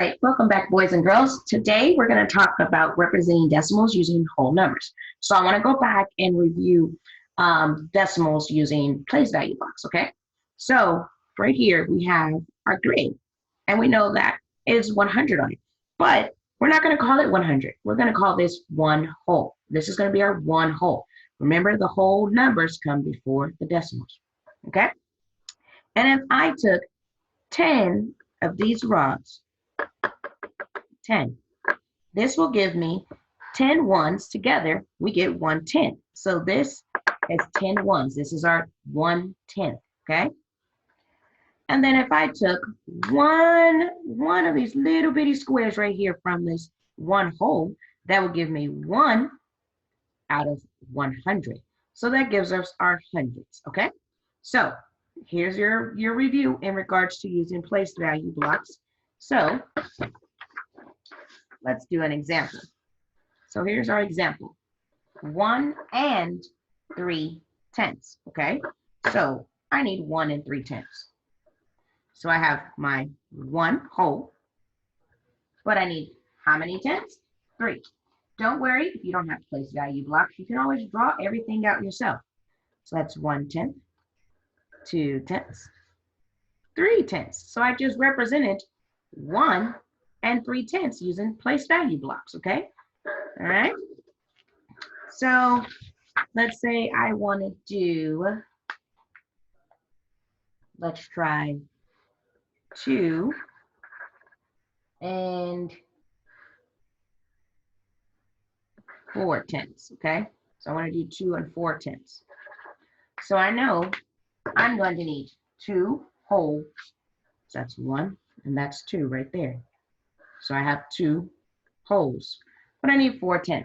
right, welcome back, boys and girls. Today we're going to talk about representing decimals using whole numbers. So I want to go back and review decimals using place value blocks, okay? So right here we have our grade, and we know that is 100 on it, but we're not going to call it 100. We're going to call this one whole. This is going to be our one whole. Remember, the whole numbers come before the decimals, okay? And if I took 10 of these rods, 10. This will give me 10 ones together. We get 1/10. So this is 10 ones. This is our 1/10, okay? And then if I took one of these little bitty squares right here from this one whole, that would give me 1 out of 100. So that gives us our hundreds, okay? So here's your review in regards to using place value blocks. So let's do an example. So here's our example. 1 and 3/10, okay? So I need 1 and 3/10. So I have my one whole, but I need how many tenths? 3. Don't worry, if you don't have place value blocks, you can always draw everything out yourself. So that's 1/10, 2/10, 3/10. So I just represented 1 and 3/10 using place value blocks, okay? All right. So let's say I want to do, let's try 2 and 4/10, okay? So I want to do 2 and 4/10. So I know I'm going to need 2 whole. So that's 1 and that's 2 right there. So I have 2 wholes, but I need 4/10.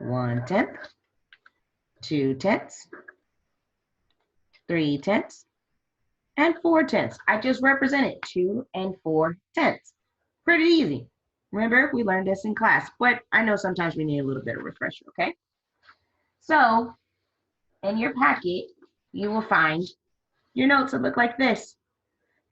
1/10, 2/10, 3/10, and 4/10. I just represented 2 and 4/10. Pretty easy. Remember, we learned this in class, but I know sometimes we need a little bit of refresher, okay? So in your packet, you will find your notes that look like this.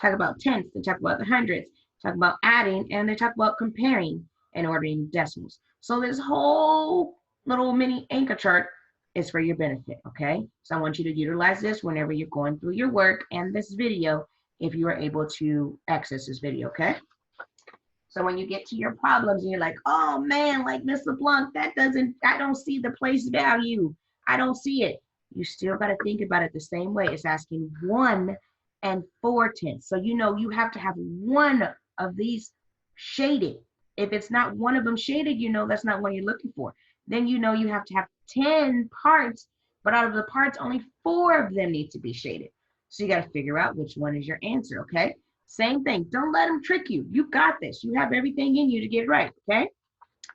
Talk about tenths, they talk about the hundreds, talk about adding, and they talk about comparing and ordering decimals. So this whole little mini anchor chart is for your benefit, okay? So I want you to utilize this whenever you're going through your work and this video, if you are able to access this video, okay? So when you get to your problems and you're like, oh man, like Miss LeBlanc, I don't see the place value. I don't see it. You still got to think about it the same way. It's asking 1 and 4/10. So you know you have to have one of these shaded. If it's not one of them shaded, you know that's not what you're looking for. Then you know you have to have 10 parts, but out of the parts, only 4 of them need to be shaded. So you got to figure out which one is your answer, okay? Same thing. Don't let them trick you. You got this. You have everything in you to get right, okay?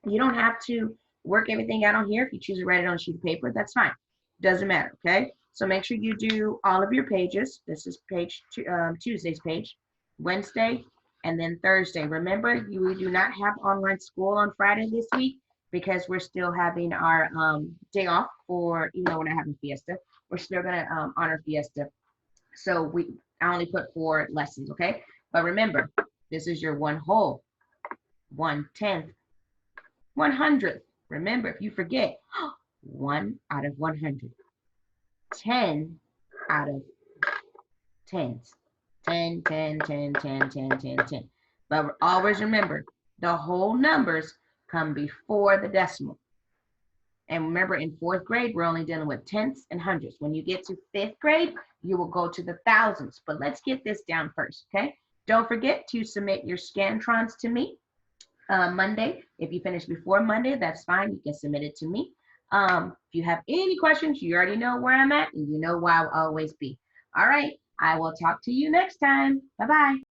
You don't have to work everything out on here. If you choose to write it on a sheet of paper, that's fine. Doesn't matter, okay? So make sure you do all of your pages. This is Tuesday's page, Wednesday, and then Thursday. Remember, we do not have online school on Friday this week because we're still having our day off for, even though we're not having Fiesta, we're still going to honor Fiesta. So I only put 4 lessons, okay? But remember, this is your one whole, 1/10, 100th. Remember, if you forget, 1 out of 100, 10 out of 10s, 10, 10, 10, 10, 10, 10, 10. But always remember, the whole numbers come before the decimal. And remember, in 4th grade, we're only dealing with tenths and hundreds. When you get to 5th grade, you will go to the thousands. But let's get this down first, okay? Don't forget to submit your Scantrons to me Monday. If you finish before Monday, that's fine. You can submit it to me. If you have any questions, you already know where I'm at, and you know where I'll always be. All right, I will talk to you next time. Bye-bye.